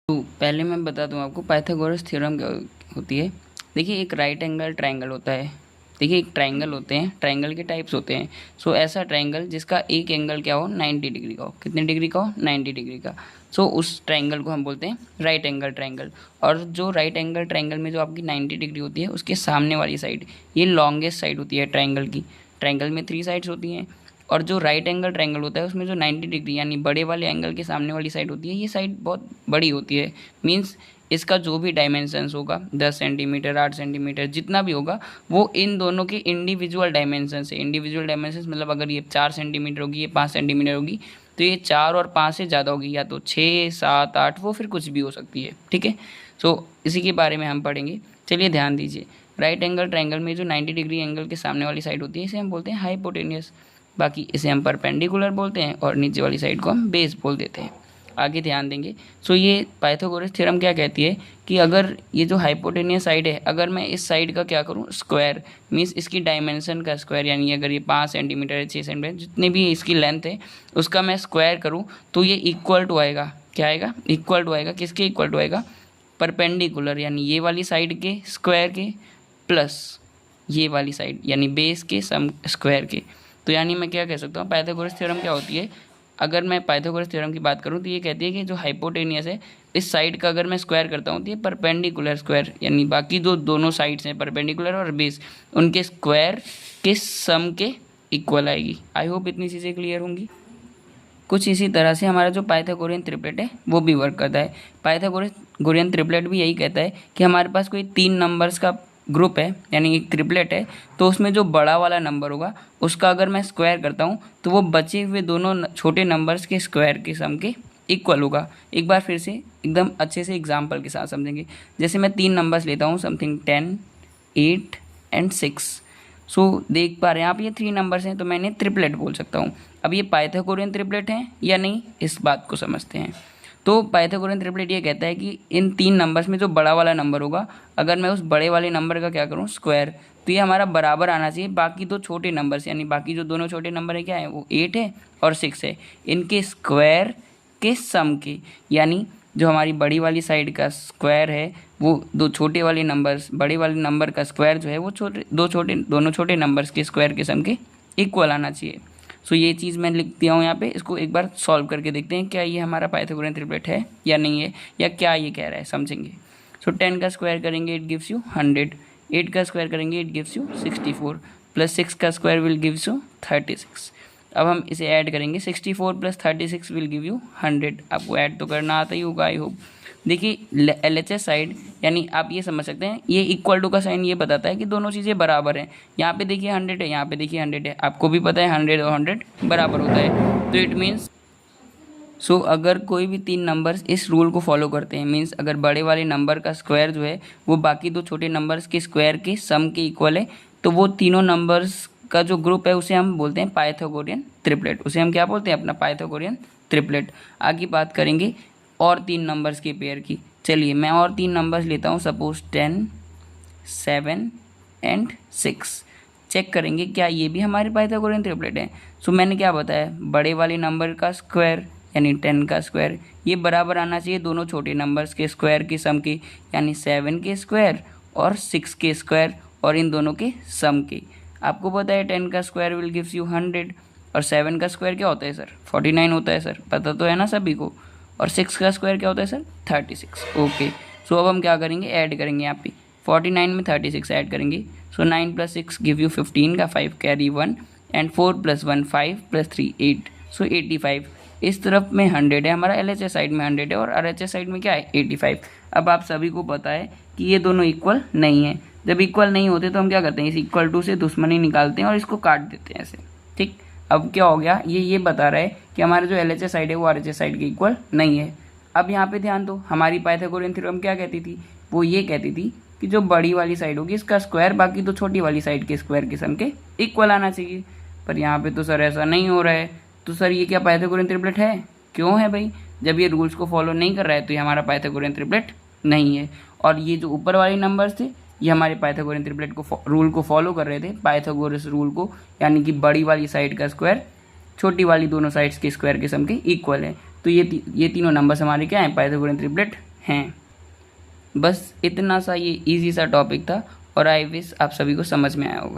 तो पहले मैं बता दूं आपको पाइथागोरस थ्योरम क्या होती है। देखिए एक राइट एंगल ट्रायंगल होता है। देखिए एक ट्रायंगल होते हैं, ट्रायंगल के टाइप्स होते हैं। सो ऐसा ट्रायंगल जिसका एक एंगल क्या हो 90 डिग्री का हो। कितने डिग्री का हो 90 डिग्री का। सो उस ट्रायंगल को हम बोलते हैं राइट एंगल ट्रायंगल। और जो राइट एंगल ट्रायंगल में जो आपकी 90 डिग्री होती है उसके सामने वाली साइड ये लॉन्गेस्ट साइड होती है ट्रायंगल की। ट्रायंगल में 3 साइड्स होती हैं और जो राइट एंगल ट्रायंगल होता है उसमें जो 90 डिग्री यानी बड़े वाले एंगल के सामने वाली साइड होती है ये साइड बहुत बड़ी होती है। मीन्स इसका जो भी डायमेंशंस होगा 10 सेंटीमीटर 8 सेंटीमीटर जितना भी होगा वो इन दोनों के इंडिविजुअल डायमेंशंस है। इंडिविजुअल डायमेंशंस मतलब अगर ये 4 सेंटीमीटर होगी, ये 5 सेंटीमीटर होगी, तो ये 4 और 5 से ज़्यादा होगी, या तो 6 7 8 वो फिर कुछ भी हो सकती है। ठीक है, सो इसी के बारे में हम पढ़ेंगे। चलिए ध्यान दीजिए, राइट एंगल ट्रायंगल में जो 90 डिग्री एंगल के सामने वाली साइड होती है इसे हम बोलते हैं हाइपोटेन्यूस। बाकी इसे हम परपेंडिकुलर बोलते हैं और नीचे वाली साइड को हम बेस बोल देते हैं। आगे ध्यान देंगे। सो ये पाइथागोरस थ्योरम क्या कहती है कि अगर ये जो हाइपोटेनियस साइड है, अगर मैं इस साइड का क्या करूँ स्क्वायर, मीन्स इसकी डायमेंशन का स्क्वायर, यानी अगर ये 5 सेंटीमीटर है 6 सेंटीमीटर जितने भी इसकी लेंथ है उसका मैं स्क्वायर करूँ तो ये इक्वल टू आएगा। क्या आएगा? इक्वल टू आएगा। किसके इक्वल टू आएगा? परपेंडिकुलर यानी ये वाली साइड के स्क्वायर के प्लस ये वाली साइड यानी बेस के सम स्क्वायर के। तो यानी मैं क्या कह सकता हूँ, पाइथागोरस थ्योरम क्या होती है, अगर मैं पाइथागोरस थ्योरम की बात करूँ तो ये कहती है कि जो हाइपोटेनियस है इस साइड का अगर मैं स्क्वायर करता हूँ तो ये परपेंडिकुलर स्क्वायर यानी बाकी जो दोनों साइड्स हैं परपेंडिकुलर और बेस उनके स्क्वायर के सम के इक्वल आएगी। आई होप इतनी चीज़ें क्लियर होंगी। कुछ इसी तरह से हमारा जो पाइथागोरियन ट्रिपलेट है वो भी वर्क करता है। पाइथागोरियन ट्रिपलेट भी यही कहता है कि हमारे पास कोई 3 नंबर्स का ग्रुप है यानी एक ट्रिपलेट है, तो उसमें जो बड़ा वाला नंबर होगा उसका अगर मैं स्क्वायर करता हूँ तो वो बचे हुए दोनों छोटे नंबर्स के स्क्वायर के सम के इक्वल होगा। एक बार फिर से एकदम अच्छे से एग्जाम्पल के साथ समझेंगे। जैसे मैं 3 नंबर्स लेता हूँ, समथिंग 10 8 एंड 6। सो देख पा रहे हैं आप ये 3 नंबर्स हैं तो मैं इन्हें ट्रिपलेट बोल सकता हूँ। अब ये पाइथागोरियन ट्रिपलेट हैं या नहीं इस बात को समझते हैं। तो पाइथागोरियन ट्रिपलेट ये कहता है कि इन 3 नंबर्स में जो बड़ा वाला नंबर होगा अगर मैं उस बड़े वाले नंबर का क्या करूँ स्क्वायर, तो ये हमारा बराबर आना चाहिए बाकी 2 छोटे नंबर्स, यानी बाकी जो दोनों छोटे नंबर है क्या है वो 8 है और 6 है, इनके स्क्वायर के सम के। यानी जो हमारी बड़ी वाली साइड का स्क्वायर है वो दो छोटे वाले नंबर्स, बड़े वाले नंबर का स्क्वायर जो है वो दोनों छोटे नंबर्स के स्क्वायर के सम के इक्वल आना चाहिए। सो ये चीज़ मैं लिख दिया हूँ यहाँ पे, इसको एक बार सॉल्व करके देखते हैं क्या ये हमारा पाइथागोरियन ट्रिपलेट है या नहीं है, या क्या ये कह रहा है समझेंगे। सो 10 का स्क्वायर करेंगे इट गिव्स यू 100, 8 का स्क्वायर करेंगे इट गिव्स यू 64 प्लस 6 का स्क्वायर विल गिव्स यू 36। अब हम इसे ऐड करेंगे, 64 प्लस 36 विल गिव यू 100। आपको ऐड तो करना आता ही होगा आई होप। देखिए LHS साइड यानी आप ये समझ सकते हैं ये इक्वल टू का साइन ये बताता है कि दोनों चीज़ें बराबर हैं। यहाँ पे देखिए 100 है, यहाँ पे देखिए 100 है, आपको भी पता है 100 और 100 बराबर होता है। तो इट मीन्स अगर कोई भी 3 नंबर्स इस रूल को फॉलो करते हैं, मीन्स अगर बड़े वाले नंबर का स्क्वायर जो है वो बाकी 2 छोटे नंबर्स के स्क्वायर के सम के इक्वल है, तो वो तीनों नंबर्स का जो ग्रुप है उसे हम बोलते हैं पाइथागोरियन ट्रिपलेट। उसे हम क्या बोलते हैं? अपना पाइथागोरियन ट्रिपलेट। आगे बात करेंगे और 3 नंबर्स के पेयर की। चलिए मैं और 3 नंबर्स लेता हूँ, सपोज 10 7 एंड 6। चेक करेंगे क्या ये भी हमारे पाइथागोरियन ट्रिपलेट है। सो मैंने क्या बताया, बड़े वाले नंबर का स्क्वायर यानी 10 का स्क्वायर ये बराबर आना चाहिए दोनों छोटे नंबर्स के स्क्वायर के सम के, यानी 7 के स्क्वायर और 6 के स्क्वायर और इन दोनों के सम के। आपको पता है 10 का स्क्वायर विल गिव्स यू 100 और 7 का स्क्वायर क्या होता है सर? 49 होता है सर, पता तो है ना सभी को। और 6 का स्क्वायर क्या होता है सर? 36। ओके, सो अब हम क्या करेंगे, ऐड करेंगे यहाँ पे 49 में 36 ऐड करेंगे। सो 9 प्लस 6 गिव यू 15 का 5 कैरी 1 एंड 4 प्लस 1 5 प्लस 3 8। सो 85। इस तरफ में 100 है हमारा, LHS साइड में 100 है और RHS साइड में क्या है 85। अब आप सभी को पता है कि ये दोनों इक्वल नहीं है। जब इक्वल नहीं होते तो हम क्या करते हैं, इस इक्वल टू से दुश्मनी निकालते हैं और इसको काट देते हैं ऐसे। ठीक, अब क्या हो गया, ये बता रहा है कि हमारा जो LHS साइड है वो RHS साइड के इक्वल नहीं है। अब यहाँ पे ध्यान दो, हमारी पाइथागोरियन थ्योरम क्या कहती थी, वो ये कहती थी कि जो बड़ी वाली साइड होगी इसका स्क्वायर बाकी तो छोटी वाली साइड के स्क्वायर के सम के इक्वल आना चाहिए। पर यहाँ पे तो सर ऐसा नहीं हो रहा है। तो सर ये क्या पाइथागोरियन ट्रिपलेट है? क्यों है भाई? जब ये रूल्स को फॉलो नहीं कर रहा है तो ये हमारा पाइथागोरियन ट्रिपलेट नहीं है। और ये जो ऊपर वाले नंबर्स थे ये हमारे पाइथागोरियन ट्रिपलेट को रूल को फॉलो कर रहे थे, पाइथागोरस रूल को, यानी कि बड़ी वाली साइड का स्क्वायर छोटी वाली दोनों साइड्स के स्क्वायर के सम के इक्वल है। तो ये तीनों नंबर्स हमारे क्या हैं? पाइथागोरियन ट्रिपलेट हैं। बस इतना सा ये इजी सा टॉपिक था और आई विश आप सभी को समझ में आया होगा।